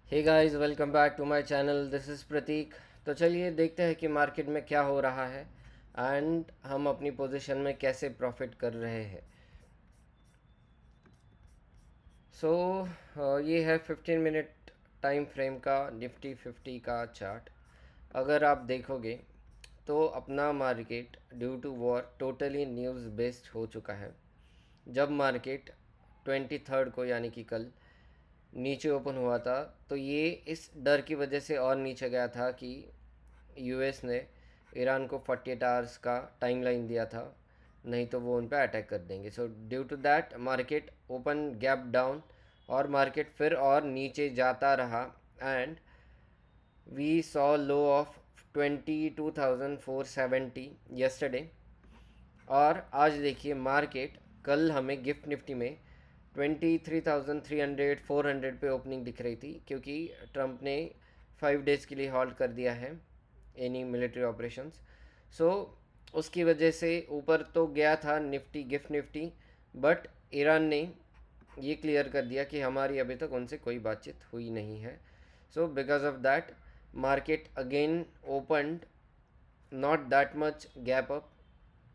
Hey guys, welcome back to my channel. This is Prateek. तो चलिए देखते हैं कि मार्केट में क्या हो रहा है एंड हम अपनी पोजीशन में कैसे प्रॉफिट कर रहे हैं। सो ये है 15 मिनट टाइम फ्रेम का निफ्टी 50 का चार्ट। अगर आप देखोगे तो अपना market due to war totally news based हो चुका है। जब मार्केट 23 को यानी कि कल नीचे ओपन हुआ था तो ये इस डर की वजह से और नीचे गया था कि यूएस ने ईरान को 48 आवर्स का टाइम लाइन दिया था, नहीं तो वो उन पर अटैक कर देंगे। So due to that market open gap down और मार्केट फिर और नीचे जाता रहा and we saw low of 22,470 yesterday. और आज देखिए मार्केट कल हमें गिफ्ट निफ्टी में 23,300 400 पे ओपनिंग दिख रही थी, क्योंकि ट्रंप ने 5 डेज़ के लिए हॉल्ट कर दिया है एनी मिलिट्री ऑपरेशंस। सो उसकी वजह से ऊपर तो गया था Nifty gift Nifty, but Iran ने ये क्लियर कर दिया कि हमारी अभी तक उनसे कोई बातचीत हुई नहीं है। So because of that market again opened not that much gap up.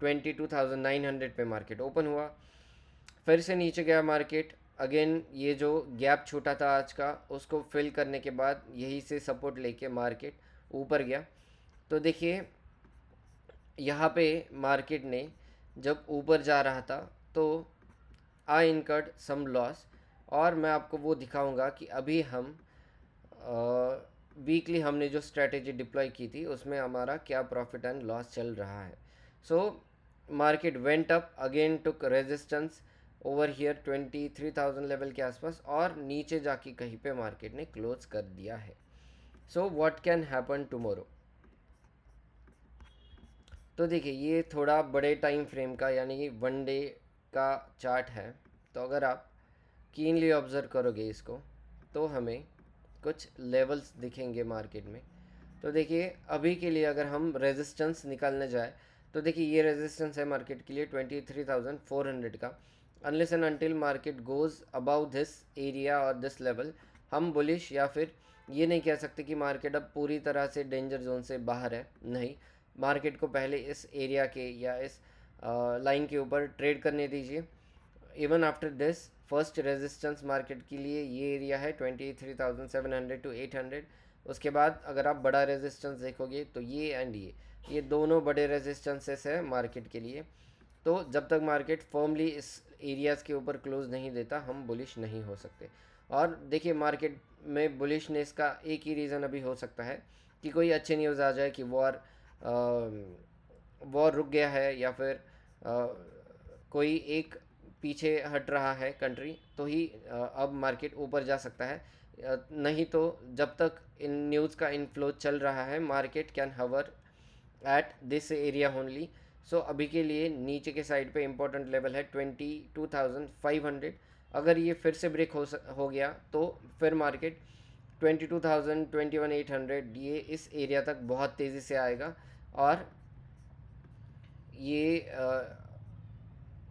22,900 पे मार्केट ओपन हुआ, फिर से नीचे गया मार्केट। अगेन ये जो गैप छूटा था आज का उसको फिल करने के बाद यहीं से सपोर्ट लेके मार्केट ऊपर गया। तो देखिए यहाँ पे मार्केट ने जब ऊपर जा रहा था तो आई इनकर्ड सम लॉस, और मैं आपको वो दिखाऊंगा कि अभी हम वीकली हमने जो स्ट्रेटेजी डिप्लॉय की थी उसमें हमारा क्या प्रॉफिट एंड लॉस चल रहा है। So market went up again, took resistance over here 23,000 level के आसपास, और नीचे जाके कहीं पे मार्केट ने क्लोज कर दिया है। So what can happen tomorrow. तो देखिए ये थोड़ा बड़े टाइम फ्रेम का यानी कि 1 डे का चार्ट है। तो अगर आप कीनली ऑब्ज़र्व करोगे इसको तो हमें कुछ लेवल्स दिखेंगे मार्केट में। तो देखिए अभी के लिए अगर हम रेजिस्टेंस निकालने जाए तो देखिए ये रेजिस्टेंस है मार्केट के लिए 23,400 का। Unless and until market goes above this area और दिस लेवल, हम बुलिश या फिर ये नहीं कह सकते कि मार्केट अब पूरी तरह से डेंजर जोन से बाहर है। नहीं, मार्केट को पहले इस एरिया के या इस लाइन के ऊपर ट्रेड करने दीजिए। Even after this first resistance market के लिए ये एरिया है 23,700 टू 800। उसके बाद अगर आप बड़ा रेजिस्टेंस देखोगे तो ये एंड ये दोनों बड़े रेजिस्टेंसेस है मार्केट के लिए। तो जब तक मार्केट फर्मली इस एरियाज़ के ऊपर क्लोज नहीं देता हम बुलिश नहीं हो सकते। और देखिए मार्केट में बुलिशनेस का एक ही रीज़न अभी हो सकता है कि कोई अच्छी न्यूज़ आ जाए कि वॉर रुक गया है, या फिर कोई एक पीछे हट रहा है कंट्री, तो ही अब मार्केट ऊपर जा सकता है। नहीं तो जब तक इन न्यूज़ का इनफ्लो चल रहा है market can hover at this area only. So अभी के लिए नीचे के साइड पे इंपॉर्टेंट लेवल है 22,500। अगर ये फिर से ब्रेक हो गया तो फिर मार्केट 22,000 21,800 ये इस एरिया तक बहुत तेज़ी से आएगा। और ये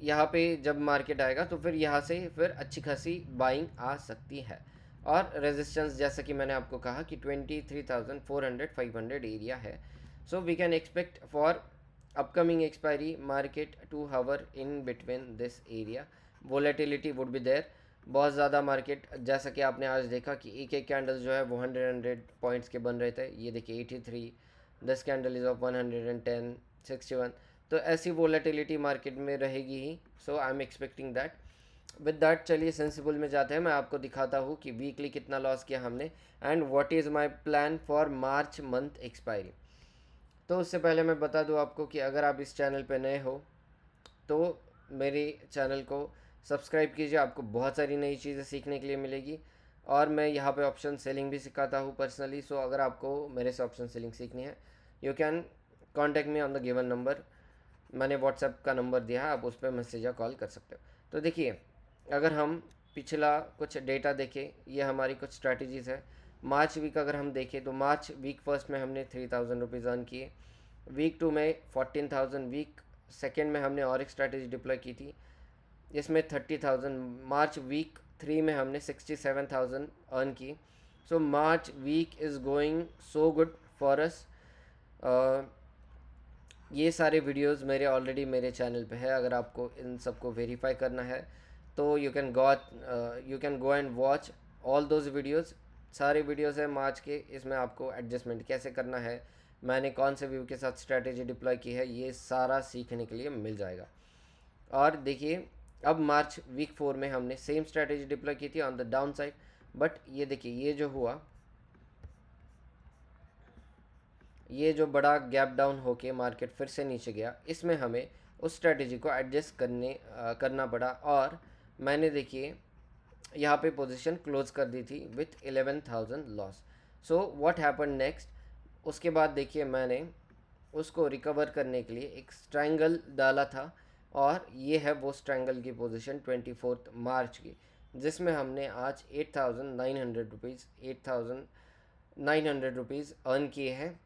यहाँ पे जब मार्केट आएगा तो फिर यहाँ से फिर अच्छी खासी बाइंग आ सकती है। और रेजिस्टेंस जैसा कि मैंने आपको कहा कि 23,400 500 एरिया है। So we can expect for upcoming expiry market to hover in between this area. Volatility would be there बहुत ज़्यादा। मार्केट जैसा कि आपने आज देखा कि एक एक कैंडल जो है वो 100 पॉइंट्स के बन रहे थे। ये देखिए 83, दिस कैंडल इज़ ऑफ 110 61। तो ऐसी वोलेटिलिटी मार्केट में रहेगी ही। So I am expecting that. With that चलिए सेंसिबल में जाते हैं। मैं आपको दिखाता हूँ कि वीकली कितना लॉस किया हमने and what is my plan for March month expiry. तो उससे पहले मैं बता दूँ आपको कि अगर आप इस चैनल पे नए हो तो मेरे चैनल को सब्सक्राइब कीजिए, आपको बहुत सारी नई चीज़ें सीखने के लिए मिलेगी। और मैं यहाँ पे ऑप्शन सेलिंग भी सिखाता हूँ पर्सनली। सो अगर आपको मेरे से ऑप्शन सेलिंग सीखनी है you can contact me on the given number. मैंने व्हाट्सएप का नंबर दिया है, आप उस पर मैसेज या कॉल कर सकते हो। तो देखिए अगर हम पिछला कुछ डेटा देखें, ये हमारी कुछ स्ट्रैटेजीज़ है। मार्च वीक अगर हम देखें तो मार्च वीक फर्स्ट में हमने 3,000 रुपीज़ अर्न किए, वीक टू में 14,000, वीक सेकेंड में हमने और एक स्ट्रैटेजी डिप्लॉय की थी इसमें 30,000, मार्च वीक थ्री में हमने 67,000 अर्न की। So March week is going so good for us. ये सारे वीडियोस मेरे ऑलरेडी मेरे चैनल पे है, अगर आपको इन सबको वेरीफाई करना है तो you can go and watch all those videos. सारे वीडियोस है मार्च के, इसमें आपको एडजस्टमेंट कैसे करना है, मैंने कौन से व्यू के साथ स्ट्रैटेजी डिप्लॉय की है, ये सारा सीखने के लिए मिल जाएगा। और देखिए अब मार्च वीक 4 में हमने सेम स्ट्रैटेजी डिप्लॉय की थी on the down side, but ये देखिए ये जो हुआ, ये जो बड़ा गैप डाउन होके मार्केट फिर से नीचे गया, इसमें हमें उस स्ट्रैटेजी को एडजस्ट करना पड़ा। और मैंने देखिए यहाँ पे पोजीशन क्लोज कर दी थी with 11,000 loss. So what happen next, उसके बाद देखिए मैंने उसको रिकवर करने के लिए एक स्ट्रैंगल डाला था, और ये है वो स्ट्रैंगल की पोजीशन 24 मार्च की, जिसमें हमने आज 8,900 रुपीज़ 8,900 रुपीज़ अर्न किए हैं।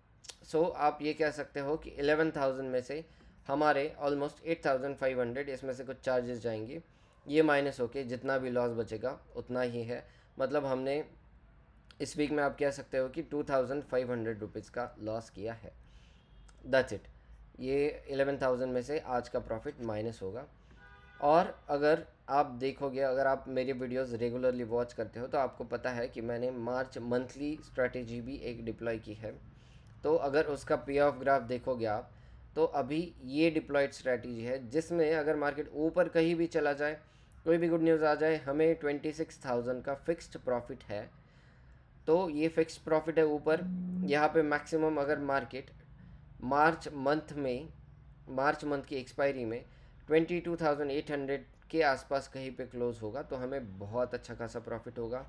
सो आप ये कह सकते हो कि 11,000 में से हमारे ऑलमोस्ट 8,500 इसमें से कुछ चार्जेस जाएंगे, ये माइनस होके जितना भी लॉस बचेगा उतना ही है। मतलब हमने इस वीक में आप कह सकते हो कि 2,500 रुपीज़ का लॉस किया है। That's it. ये 11,000 में से आज का प्रॉफिट माइनस होगा। और अगर आप देखोगे, अगर आप मेरे वीडियोस रेगुलरली वॉच करते हो तो आपको पता है कि मैंने मार्च मंथली स्ट्रैटेजी भी एक डिप्लॉय की है। तो अगर उसका पे ऑफ ग्राफ देखोगे आप, तो अभी ये डिप्लॉयड स्ट्रैटेजी है जिसमें अगर मार्केट ऊपर कहीं भी चला जाए, कोई भी गुड न्यूज़ आ जाए, हमें 26,000 का फिक्स्ड प्रॉफिट है। तो ये फिक्स्ड प्रॉफिट है ऊपर। यहाँ पे मैक्सिमम अगर मार्केट मार्च मंथ की एक्सपायरी में 22,800 के आसपास कहीं पे क्लोज होगा तो हमें बहुत अच्छा खासा प्रॉफिट होगा।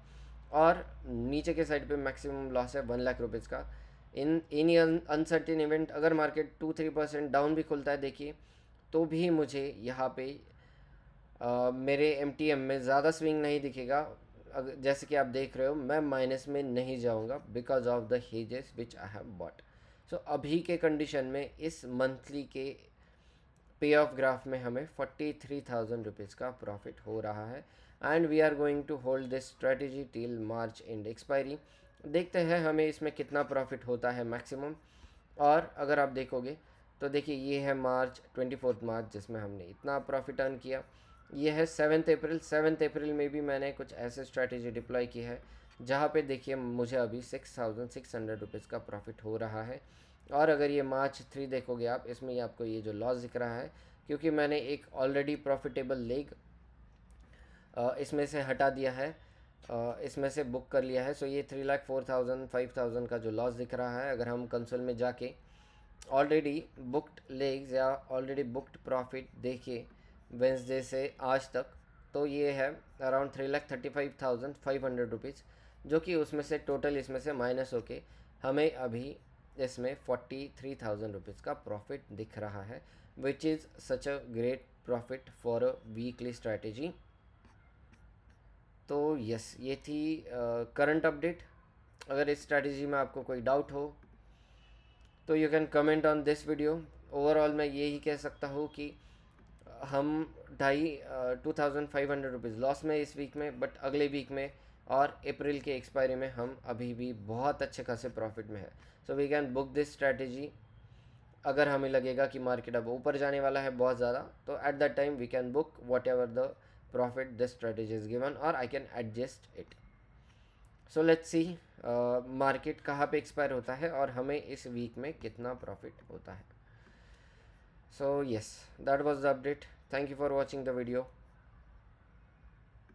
और नीचे के साइड पे मैक्सिमम लॉस है 1 लाख रुपीज़ का। इन एनी अनसर्टेन इवेंट अगर मार्केट 2-3% डाउन भी खुलता है देखिए, तो भी मुझे यहाँ पे मेरे MTM में ज़्यादा स्विंग नहीं दिखेगा। जैसे कि आप देख रहे हो मैं माइनस में नहीं जाऊँगा because of the hedges which I have bought. So अभी के कंडीशन में इस मंथली के पे ऑफ ग्राफ में हमें 43,000 रुपीज़ का प्रॉफिट हो रहा है। And we are going to hold this strategy till March end expiry. देखते हैं हमें इसमें कितना प्रॉफिट होता है मैक्सिमम। और अगर आप देखोगे तो देखिए ये है मार्च 24 मार्च जिसमें हमने इतना प्रॉफिट अर्न किया। ये है 7 अप्रैल में भी मैंने कुछ ऐसे स्ट्रैटेजी डिप्लॉय की है जहाँ पे देखिए मुझे अभी 6,600 रुपीज़ का प्रॉफिट हो रहा है। और अगर ये मार्च 3 देखोगे आप, इसमें ये आपको ये जो लॉस दिख रहा है, क्योंकि मैंने एक ऑलरेडी प्रॉफिटेबल लेग इसमें से हटा दिया है, इसमें से बुक कर लिया है। सो ये 3,04,000 5,000 का जो लॉस दिख रहा है, अगर हम कंसोल में जाके ऑलरेडी बुक्ड लेग्स या ऑलरेडी बुक्ड प्रॉफिट देखिए वेंसडे से आज तक, तो ये है अराउंड 3,35,500 रुपीज़, जो कि उसमें से टोटल इसमें से माइनस होके हमें अभी इसमें 43,000 रुपीज़ का प्रॉफिट दिख रहा है, which is such a great profit for a weekly strategy. तो यस, ये थी करंट अपडेट। अगर इस स्ट्रैटेजी में आपको कोई डाउट हो तो you can comment on this video. Overall मैं यही कह सकता हूँ कि हम 2,500 रुपीज़ लॉस में इस वीक में, बट अगले वीक में और अप्रैल के एक्सपायरी में हम अभी भी बहुत अच्छे खासे प्रॉफिट में है। So we can book this strategy. अगर हमें लगेगा कि मार्केट अब ऊपर जाने वाला है बहुत ज़्यादा, तो at that time we can book whatever the profit this strategy is given, और I can adjust it. So let's see market कहाँ पे एक्सपायर होता है और हमें इस वीक में कितना प्रॉफिट होता है। So yes, that was the update. Thank you for watching the video.